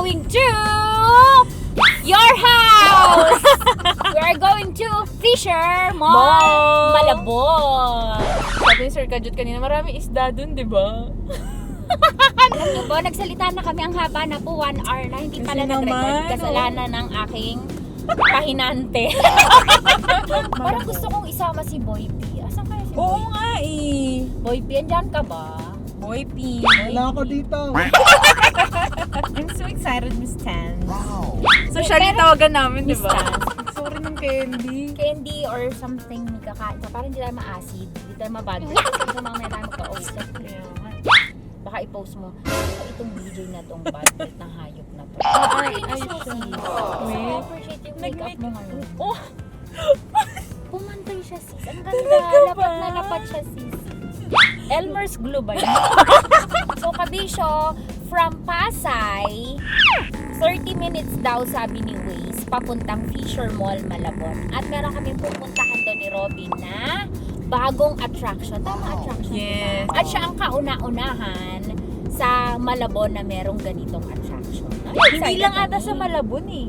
going to your house! We are going to Fisher Mall, Malabon. Sabi ni Sir Kajut kanina, marami isda dun, di ba? Alam niyo po, nagsalita na kami ang haba na po 1 hour na hindi pala Kasi nag-record. naman, Kasalanan ng aking pahinante. Parang gusto kong isama si Boy P. Asan kaya si Oo Boy P? nga eh. Boy P, andyan ka ba? Boy P. Wala ako dito. I'm so excited, Miss Tan. Wow. So, siya rin tawagan namin, di Miss ba? Tan. Sorry ng candy. Candy or something may kakain ka. Parang hindi tayo ma-acid. Hindi tayo mabad. Kasi mamaya tayo magka-usap. Baka i-post mo. So, itong DJ na tong bad trip ng hayop na to. Ay, Ay, ay, so siya. sis. Wait. I appreciate yung makeup mo ngayon. Oh! Pumantay siya sis. Ang Talaga ganda. ba? Lapat na lapat siya sis. Elmer's Glue ba yun? So, Kabisyo, from Pasay, 30 minutes daw sabi ni Waze, papuntang Fisher Mall, Malabon. At meron kami pupuntahan doon ni Robin na bagong attraction. Tama attraction, Yes. diba? At siya ang kauna-unahan sa Malabon na merong ganitong attraction. Hindi lang ata sa Malabon eh.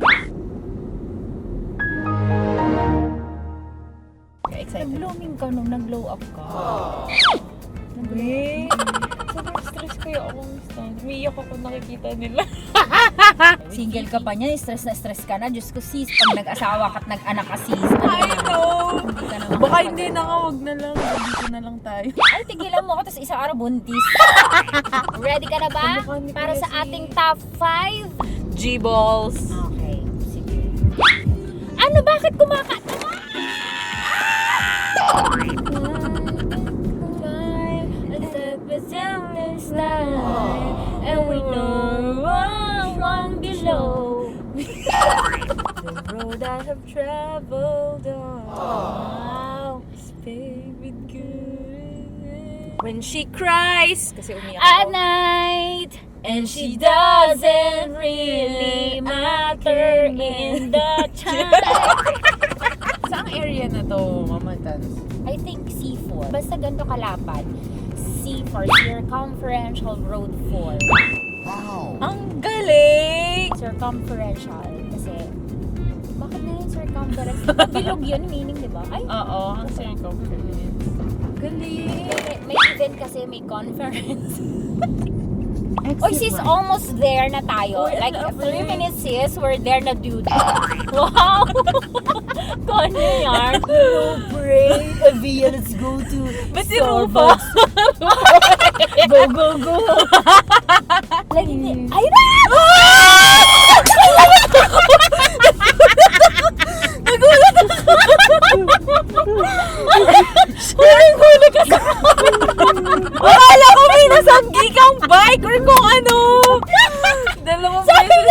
Excited. Nag-blooming ka nung nag-glow up ka. Wait. Sobrang stress kaya ako, Miss Tan. Umiiyak ako nakikita nila. Single ka pa niya, stress ka na. Diyos ko sis, pag nag-asawa ka at nag-anak ka sis. I know. Hindi ka na Baka hindi na nga, wag na lang. Dito na lang tayo. Ay, tigilan mo ako, tapos isang araw buntis. Ready ka na ba? Kamukha ni Para sa Kuya ating top 5? G-balls. Okay, sige. Ano, bakit kumakanta? And we know one below. The road I have traveled on is paved with good. When she cries, kasi umiyak At ako. night, and she doesn't really matter in the time. Saang area na to, Mama Tans? I think C4. Basta ganito kalapad. C4, Circumferential Road 4. Wow. Ang galing! Circumferential. Kasi, bakit na yung circumference? Bilog yun, meaning, di ba? Ay, Oo, ang circumference. Galing! may event kasi, may conference. Oy, sis, almost there na tayo. Uy, Like, ang 3 lapit. minutes, sis, we're there na, dude. Wow! Kano yan? No break. Avia, let's go to Ba't si Rufa? Go, go, go! Like, hindi. Ay, na! Nagulat ako! Parang huli ka sa Akala ko may nasanggi kang bike or kung ano! Dalawang beses.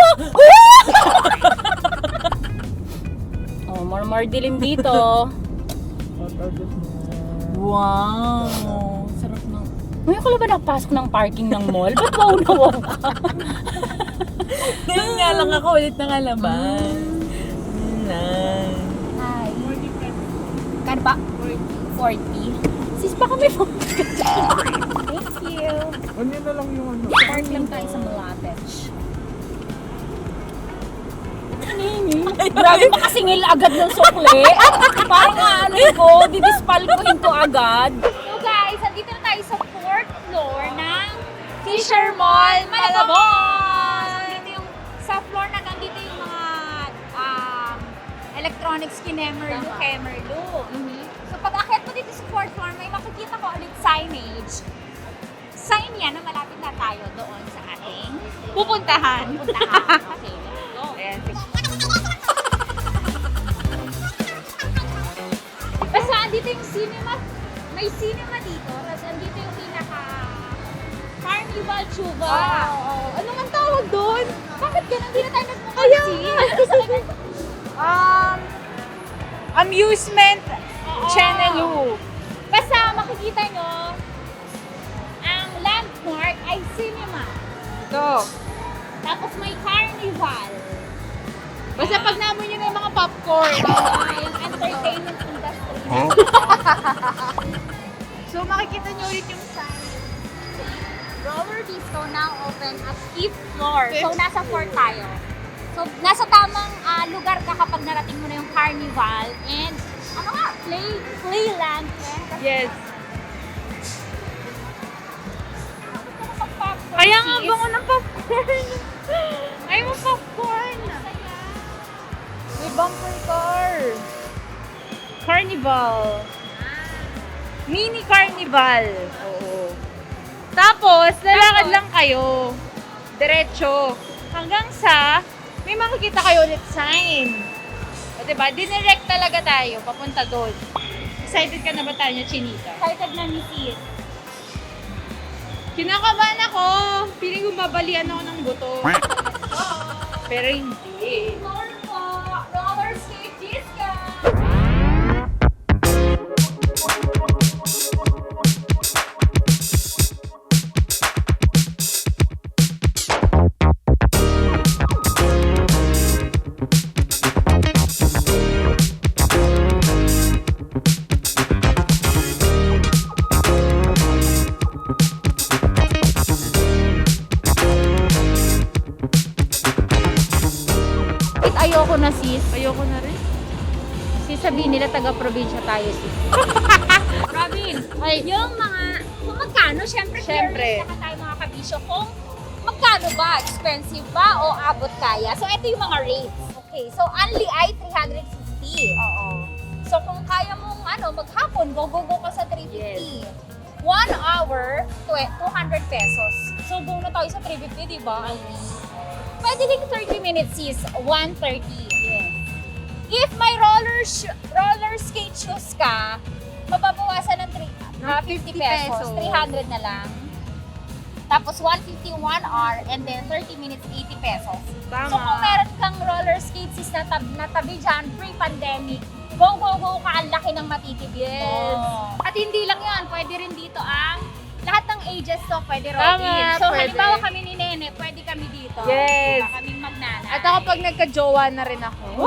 Oh, more dilim dito. Wow! Sarap ng... Ngayon ko lang ba nakapasok ng parking ng mall? Ba't wow na wow ka? Ngayon nga lang ako ulit nakalabas. Nice. Hi. Kano ba? 40. Sis, baka may phone ka dyan. Thank you. Ano na lang yung ano? Park lang tayo sa Malapech. Grabe makasingil agad ng sukli. Parang ano ko, didispalkuhin ko agad. So guys, andito na tayo sa 4th floor ng Fisher Mall, Malabon! Dito yung, sa floor na nandito yung mga electronics kinemerlu, kemerlu. So pag akyat mo dito sa 4th floor, may makikita ko ulit signage. Sign yan na malapit na tayo doon sa ating Pupuntahan. puntahan. Okay, let's go. Ayan. Basta andito yung cinema, may cinema dito, tapos andito yung pinaka Carnival Chuba. Anong ang tawag doon? Bakit ganun? Hindi na tayo nagmumulsin. Amusement Channel. Basta makikita nyo, ang landmark ay cinema. Ito. Tapos may carnival. Basta pag namoy nyo na yung mga popcorn. Yung entertainment industry. So makikita nyo ulit yung sign. Roller disco now open at 5th floor. So, nasa 4 tayo. So, nasa tamang lugar ka kapag narating mo na yung carnival. And, ano nga, Playland. Yes. Kaya nga bango ng popcorn. Ay, mo popcorn. May bumper car. Carnival. Mini carnival. Oo. Tapos, lalakad lang kayo. Diretso. Hanggang sa, may makikita kayo ulit sign. O diba, dinirect talaga tayo, papunta doon. Excited ka na ba tayo, Chinita? Excited na ni Sis. Kinakabahan ako. Feeling ko babalian ako ng buto. Pero hindi. Floor po, roller skate disco. Ayoko na sis. Ayoko na rin. Sis, sabihin nila taga-probinsya tayo sis. Robin, yung mga, kung magkano, syempre curious na tayo mga kabisyo, kung magkano ba, expensive ba o abot kaya. So, ito yung mga rates. Okay, so only ay 350. Oo. So, kung kaya mong maghapon, go ka sa 350. Yes. 1 hour, 200 pesos. So, go na tayo sa 350, di ba? Pwede din 30 minutes is 130. Yes. If may roller skate shoes ka, mababawasan ng 50 pesos. 300 na lang. Tapos 150 1 hour and then 30 minutes 80 pesos. Tama. So kung meron kang roller skates is natabi dyan pre-pandemic, go ka, ang laki ng matitipid Yes. mo. At hindi lang yan, pwede rin dito ang lahat ng ages to pwede Tama, Robin. So pwede. halimbawa kami ni Nene, pwede kami dito. Yes. Diba? Kaming magnanay. At ako pag nagka-jowa na rin ako.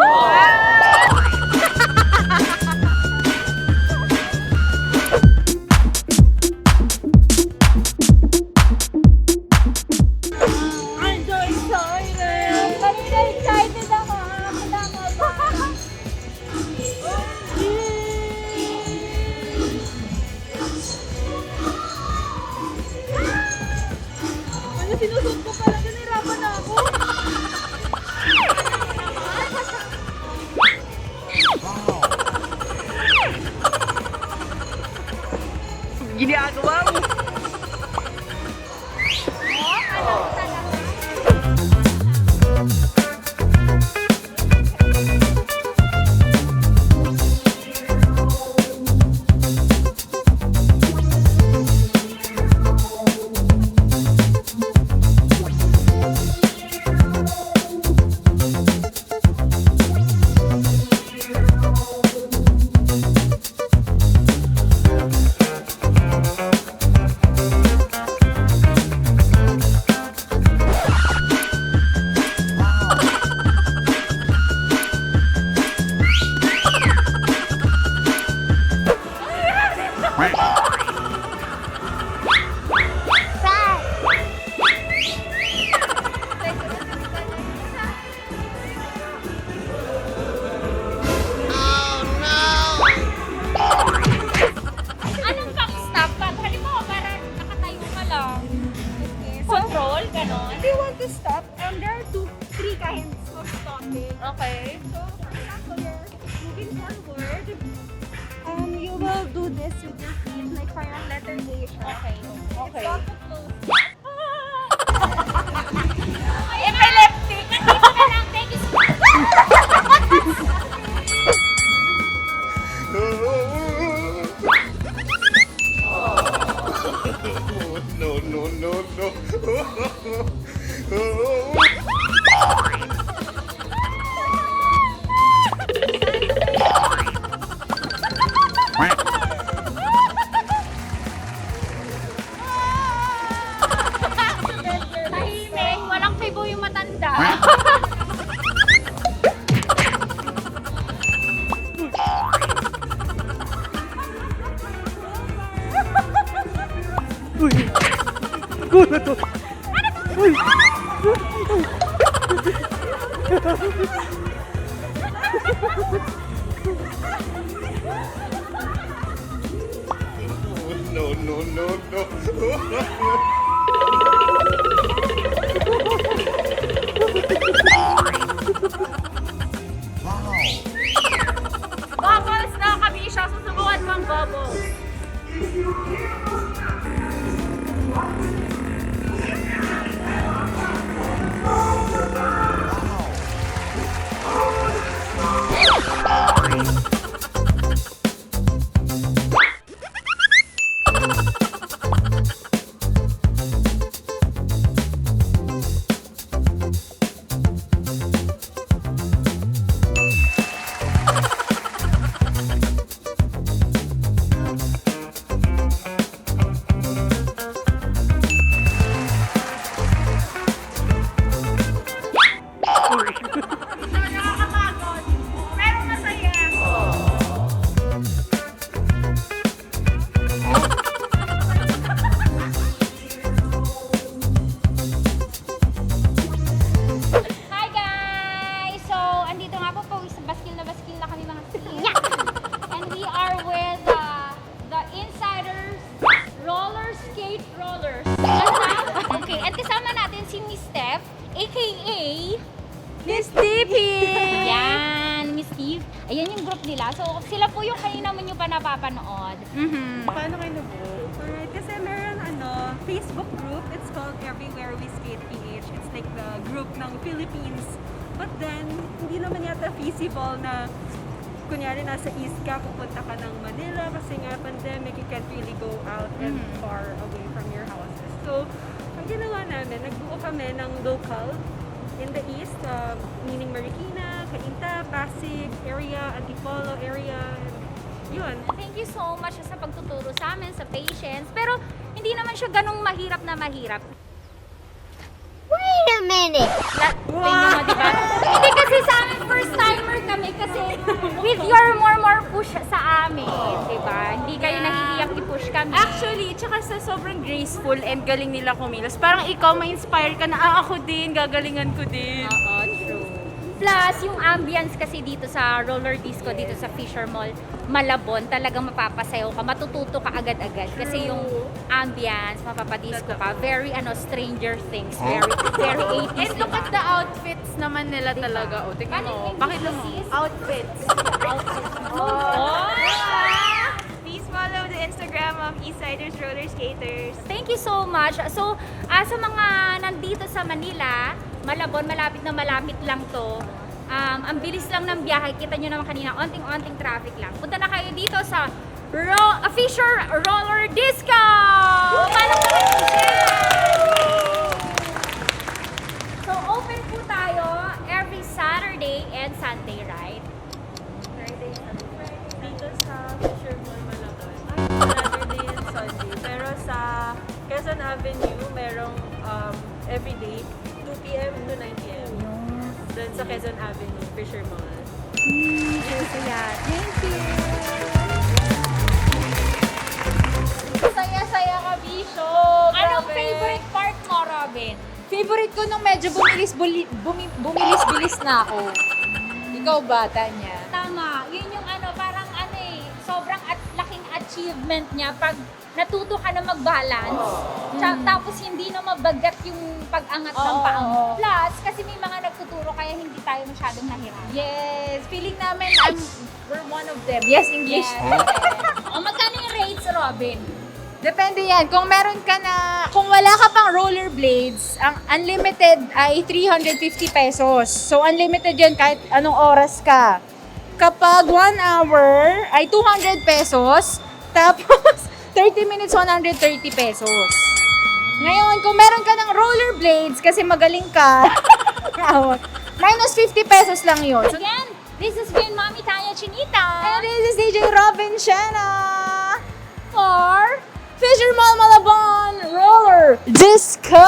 I'm so excited! Kanina excited ako. Tama ba? Ano sinusot ko pala? Nahirapan na ako. Ginagawa mo. Anong pang-stop ka? Halimbawa, parang nakatayo ka lang. Okay. Control, gano'n. Do you want to stop? There are 3 kinds of stopping. Okay. So, for example, you're moving forward. You will do this with your feet, like parang letter A siya. Okay. Okay. Stop it close. Epileptic! Dito na lang. Thank you so much. No, no, no, no. Tahimik. Walang kibo yung matanda. No, no, no, no. Bubbles na kami siya. Susubukan mo ang bubbles. Nakakapagod. Pero masaya. Hi guys! So, andito nga po baskil na kami mga sis. And we are with the Insiders Roller Skate Rollers. Okay, at kasama natin si Miss Steph, aka Miss Tippy! yan, Miss Steve. Ayan yung group nila. So, sila po yung kanina mo nyo pa napapanood. Paano kayo nabuo? Alright, kasi meron Facebook group. It's called Everywhere We Skate PH. It's like the group ng Philippines. But then, hindi naman yata feasible na kunyari nasa East ka, pupunta ka ng Manila kasi nga pandemic, you can't really go out and far away from your houses. So, ang ginawa namin, nagbuo kami ng local in the East, meaning Marikina, Cainta, Pasig area, Antipolo area, yun. Thank you so much sa pagtuturo sa amin, sa patience. Pero, hindi naman siya ganong mahirap na mahirap. Wait a minute. Tingnan mo, diba? Hindi kasi sa amin, first timer kami kasi with your more push sa amin, diba? Hindi kayo nahihiyang i-push kami. Actually, tsaka sa sobrang graceful and galing nila kumilos, parang ikaw ma-inspire ka na, ako din, gagalingan ko din. Oo, true. Plus, yung ambience kasi dito sa roller disco, dito sa Fisher Mall, Malabon, talagang mapapasayaw ka, matututo ka agad-agad. Kasi yung ambience, mapapadisco ka, very Stranger Things, very 80s, And look at the outfits naman nila talaga. O, tingnan mo. Pakita mo. Outfits. Please follow the Instagram of Eastsiders Roller Skaters. Thank you so much. So, sa mga nandito sa Manila, Malabon, malapit lang to. Ang bilis lang ng biyahe. Kita nyo naman kanina, onting-onting traffic lang. Punta na kayo dito sa Fisher Roller Disco! Paano po kayo dyan? So, open po tayo every Saturday and Sunday, right? Friday dito sa Fisher Mall Malabon. Saturday and Sunday. Pero sa Quezon Avenue, merong everyday 2 p.m. to 9 p.m. Doon sa Quezon Avenue, Fisher Mall. Saya-saya ka, Bisho. Anong favorite part mo, Robin? Favorite ko nung medyo bumilis-bilis na ako. Ikaw ba, Tanya? Tama. Yun yung parang sobrang laking achievement niya pag natuto ka na mag-balance. Tapos hindi na mabagat yung pag-angat ng paa mo. Plus, kasi may mga nagtuturo kaya hindi tayo masyadong nahirapan. Yes. Feeling namin we're one of them. Yes, English. O, magkano yung rates, Robin? Depende yan. Kung wala ka pang rollerblades, ang unlimited ay 350 pesos. So, unlimited yan kahit anong oras ka. Kapag 1 hour ay 200 pesos. Tapos, 30 minutes, 130 pesos. Ngayon, kung meron ka ng rollerblades kasi magaling ka, minus 50 pesos lang yun. So, Again, this has been Mommy Tanya Chinita. and this is DJ Robin Shana for Fisher Mall Malabon Roller Disco!